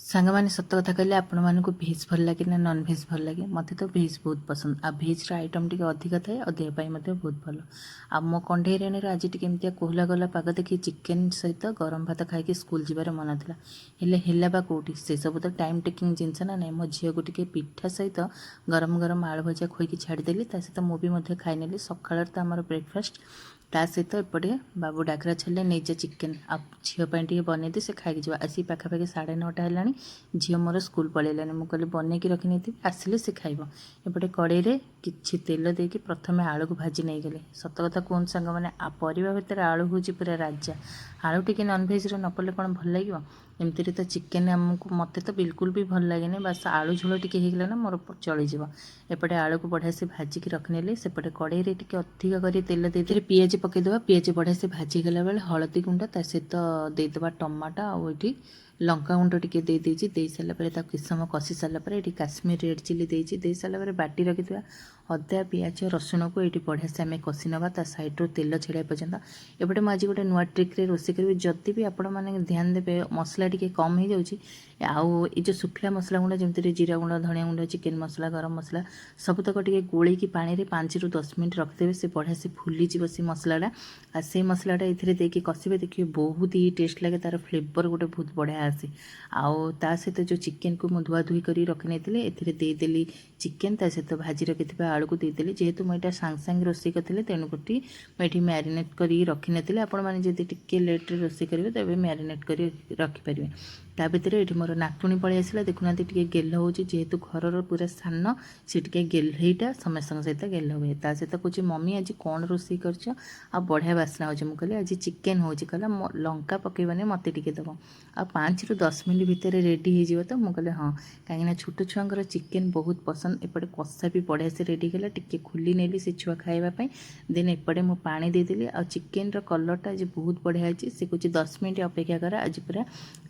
ସାଙ୍ଗମାନେ ସତ କଥା କହିଲେ ଆପଣମାନଙ୍କୁ ଭେଜ୍ ଭଲ ଲାଗେ ନା ନନ୍ ଭେଜ୍ ଭଲ ଲାଗେ? ମୋତେ ତ ଭେଜ୍ ବହୁତ ପସନ୍ଦ। ଆଉ ଭେଜ୍ର ଆଇଟମ୍ ଟିକେ ଅଧିକ ଥାଏ ଆଉ ଦେହ ପାଇଁ ମଧ୍ୟ ବହୁତ ଭଲ। ଆଉ ମୋ କଣ୍ଢେଇରାଣୀର ଆଜି ଟିକେ ଏମିତିଆ କୋହଲା କୋହଲା ପାଗ ଦେଖି ଚିକେନ୍ ସହିତ ଗରମ ଭାତ ଖାଇକି ସ୍କୁଲ ଯିବାର ମନ ଥିଲା। ହେଲେ ହେଲା ବା କେଉଁଠି, ସେସବୁ ତ ଟାଇମ୍ ଟେକିଂ ଜିନିଷ ନା ନାହିଁ। ମୋ ଝିଅକୁ ଟିକେ ପିଠା ସହିତ ଗରମ ଗରମ ଆଳୁ ଭଜା ଖୋଇକି ଛାଡ଼ିଦେଲି। ତା ସହିତ ମୁଁ ବି ମଧ୍ୟ ଖାଇନେଲି। ସକାଳର ତ ଆମର ବ୍ରେକଫାଷ୍ଟ। ତା ସହିତ ଏପଟେ ବାବୁ ଡାକରା ଛାଡ଼ିଲେ ନେଇଯା ଚିକେନ୍, ଆଉ ଝିଅ ପାଇଁ ଟିକେ ବନେଇଦି, ସେ ଖାଇକି ଯିବ। ଆସି ପାଖାପାଖି 9:30 ହେଲାଣି। ଝିଅ ମୋର ସ୍କୁଲ ପଳେଇଲାଣି। ମୁଁ କହିଲି ବନେଇକି ରଖିନେଇଥିବି, ଆସିଲେ ସେ ଖାଇବ। ଏପଟେ କଡ଼େଇରେ କିଛି ତେଲ ଦେଇକି ପ୍ରଥମେ ଆଳୁକୁ ଭାଜି ନେଇଗଲେ। ସତ କଥା କୁହନ୍ତୁ ସାଙ୍ଗମାନେ, ପରିବା ଭିତରେ ଆଳୁ ହେଉଛି ପୁରା ରାଜା। ଆଳୁ ଟିକେ ନନ୍ଭେଜ୍ରେ ନ ପଡ଼ିଲେ କ'ଣ ଭଲ ଲାଗିବ? ଏମିତିରେ ତ ଚିକେନ୍ ମୋତେ ତ ବିଲକୁଲ ବି ଭଲ ଲାଗେନି। ବାସ୍ ଆଳୁ ଝୋଳ ଟିକେ ହେଇଗଲା ନା ମୋର ଚଳିଯିବ। ଏପଟେ ଆଳୁକୁ ବଢ଼ିଆ ସେ ଭାଜିକି ରଖିନେଲି। ସେପଟେ କଡ଼େଇରେ ଟିକେ ଅଧିକ କରି ତେଲ ଦେଇଦେଲେ, ପିଆଜ ପକାଇଦେବା। ପିଆଜ ବଢ଼ିଆ ସେ ଭାଜିଗଲା ବେଳେ ହଳଦୀ ଗୁଣ୍ଡ, ତା ସହିତ ଦେଇଦେବା ଟମାଟୋ, ଆଉ ଏଠି ଲଙ୍କାଗୁଣ୍ଡ ଟିକେ ଦେଇଦେଇଛି। ଦେଇ ସାରିଲା ପରେ ତାକୁ କିଛି ସମୟ କଷି ସାରିଲା ପରେ ଏଠି କାଶ୍ମୀର ରେଡ଼୍ ଚିଲି ଦେଇଛି। ଦେଇ ସାରିଲା ପରେ ବାଟି ରଖିଥିବା ଅଦା ପିଆଜ ରସୁଣକୁ ଏଇଠି ବଢ଼ିଆ ସେ ଆମେ କଷି ନେବା, ତା ସାଇଡ଼୍ରୁ ତେଲ ଛାଡ଼ିବା ପର୍ଯ୍ୟନ୍ତ। ଏପଟେ ମୁଁ ଆଜି ଗୋଟେ ନୂଆ ଟ୍ରିକ୍ରେ ରୋଷେଇ କରିବି। ଯଦି ବି ଆପଣମାନେ ଧ୍ୟାନ ଦେବେ ମସଲା ଟିକେ କମ୍ ହେଇଯାଉଛି, ଆଉ ଏଇ ଯେଉଁ ଶୁଖିଲା ମସଲା ଗୁଣ୍ଡ ଯେମିତି ଜିରା ଗୁଣ୍ଡ, ଧଣିଆ ଗୁଣ୍ଡ, ଚିକେନ୍ ମସଲା, ଗରମ ମସଲା ସବୁତକ ଟିକେ ଗୋଳେଇକି ପାଣିରେ 5ରୁ 10 ମିନିଟ୍ ରଖିଦେବେ। ସେ ବଢ଼ିଆ ସେ ଫୁଲିଯିବ ସେ ମସଲାଟା। ଆଉ ସେଇ ମସଲାଟା ଏଥିରେ ଦେଇକି କଷିବେ, ଦେଖିବେ ବହୁତ ହି ଟେଷ୍ଟ ଲାଗେ। ତା'ର ଫ୍ଲେଭର୍ ଗୋଟେ ବହୁତ ବଢ଼ିଆ ଆସେ। ଆଉ ତା ସହିତ ଯେଉଁ ଚିକେନ୍କୁ ମୁଁ ଧୁଆଧୁଇ କରି ରଖିନେଇଥିଲି, ଏଥିରେ ଦେଇଦେଲି ଚିକେନ୍, ତା ସହିତ ଭାଜି ରଖିଥିବା ଆଳୁକୁ ଦେଇଦେଲି। ଯେହେତୁ ମୁଁ ଏଇଟା ସାଙ୍ଗେ ସାଙ୍ଗେ ରୋଷେଇ କରିଥିଲି, ତେଣୁକରି ମୁଁ ଏଠି ମ୍ୟାରିନେଟ୍ କରିକି ରଖିନଥିଲି। ଆପଣମାନେ ଯଦି ଟିକେ ଲେଟ୍ରେ ରୋଷେଇ କରିବେ ତେବେ ମ୍ୟାରିନେଟ୍ କରି ରଖିପାରିବେ। ତା ଭିତରେ ଏଠି ମୋର ନାତୁଣୀ ପଳେଇ ଆସିଲା। ଦେଖୁନାହାନ୍ତି ଟିକେ ଗେଲ ହେଉଛି, ଯେହେତୁ ଘରର ପୁରା ସାନ, ସେ ଟିକେ ଗେହ୍ଲେଇଟା ସମସ୍ତଙ୍କ ସହିତ ଗେଲ ହୁଏ। ତା ସହିତ କହୁଛି ମମି ଆଜି କ'ଣ ରୋଷେଇ କରିଛ, ଆଉ ବଢ଼ିଆ ବାସ୍ନା ହେଉଛି। ମୁଁ କହିଲି ଆଜି ଚିକେନ୍ ହେଉଛି। କହିଲା ଲଙ୍କା ପକାଇବନି, ମୋତେ ଟିକେ ଦେବ। ଆଉ 5ରୁ 10 ମିନିଟ୍ ଭିତରେ ରେଡ଼ି ହେଇଯିବ ତ? ମୁଁ କହିଲି ହଁ, କାହିଁକିନା ଛୋଟ ଛୁଆଙ୍କର ଚିକେନ୍ ବହୁତ ପସନ୍ଦ। ଏପଟେ କଷା ବି ବଢ଼ିଆ ସେ ରେଡ଼ି ହେଇଗଲା। ଟିକେ ଖୋଲି ନେଲି ସେ ଛୁଆ ଖାଇବା ପାଇଁ। ଦେନ୍ ଏପଟେ ମୁଁ ପାଣି ଦେଇଦେଲି। ଆଉ ଚିକେନ୍ର କଲର୍ଟା ଆଜି ବହୁତ ବଢ଼ିଆ ହେଇଛି। ସେ କହୁଛି 10 ମିନିଟ୍ ଅପେକ୍ଷା କର, ଆଜି ପୁରା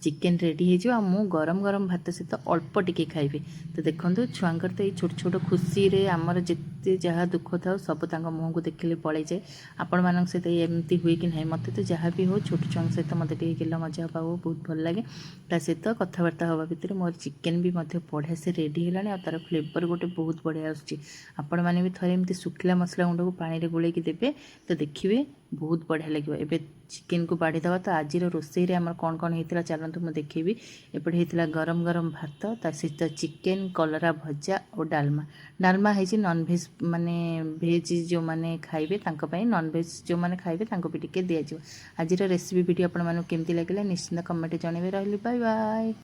ଚିକେନ୍ ରେଡ଼ି ହେଇଯିବ। ଆଉ ମୁଁ ଗରମ ଗରମ ଭାତ ସହିତ ଅଳ୍ପ ଟିକେ ଖାଇବି। ତ ଦେଖନ୍ତୁ ଛୁଆଙ୍କର ତ ଏଇ ଛୋଟ ଛୋଟ ଖୁସିରେ ଆମର ଯେତେ ଯାହା ଦୁଃଖ ଥାଉ ସବୁ ତାଙ୍କ ମୁହଁକୁ ଦେଖିଲେ ପଳେଇଯାଏ। ଆପଣମାନଙ୍କ ସହିତ ଏମିତି ହୁଏ କି ନାହିଁ? ମୋତେ ତ ଯାହା ବି ହଉ ଛୋଟ ଛୁଆଙ୍କ ସହିତ ମୋତେ ଟିକେ ଗେଲ ମଜା ହେବାକୁ ବହୁତ ଭଲ ଲାଗେ। ତା ସହିତ କଥାବାର୍ତ୍ତା ହେବା ଭିତରେ ମୋର ଚିକେନ୍ ବି ମଧ୍ୟ ବଢ଼ିଆ ସେ ରେଡ଼ି ହେଲାଣି। ଆଉ ତା'ର ଫ୍ଲେଭର୍ ଗୋଟେ ବହୁତ ବଢ଼ିଆ ଆସୁଛି। ଆପଣମାନେ ବି ଥରେ ଏମିତି ଶୁଖିଲା ମସଲା ଗୁଣ୍ଡକୁ ପାଣିରେ ଗୋଳେଇକି ଦେବେ, ତ ଦେଖିବେ ବହୁତ ବଢ଼ିଆ ଲାଗିବ। ଏବେ ଚିକେନ୍କୁ ବାଢ଼ି ଦେବା। ତ ଆଜିର ରୋଷେଇରେ ଆମର କ'ଣ କ'ଣ ହେଇଥିଲା ଚାଲନ୍ତୁ ମୁଁ ଦେଖେଇବି। ଏପଟେ ହେଇଥିଲା ଗରମ ଗରମ ଭାତ, ତା ସହିତ ଚିକେନ୍, କଲରା ଭଜା ଆଉ ଡାଲମା ହେଇଛି। ନନ୍ଭେଜ୍ ମାନେ ଭେଜ୍ ଯେଉଁମାନେ ଖାଇବେ ତାଙ୍କ ପାଇଁ, ନନ୍ଭେଜ୍ ଯେଉଁମାନେ ଖାଇବେ ତାଙ୍କୁ ବି ଟିକେ ଦିଆଯିବ। ଆଜିର ରେସିପି ଭିଡ଼ିଓ ଆପଣମାନଙ୍କୁ କେମିତି ଲାଗିଲା ନିଶ୍ଚିନ୍ତ କମେଣ୍ଟରେ ଜଣାଇବେ। ରହିଲି, ବାଏ ବାଏ।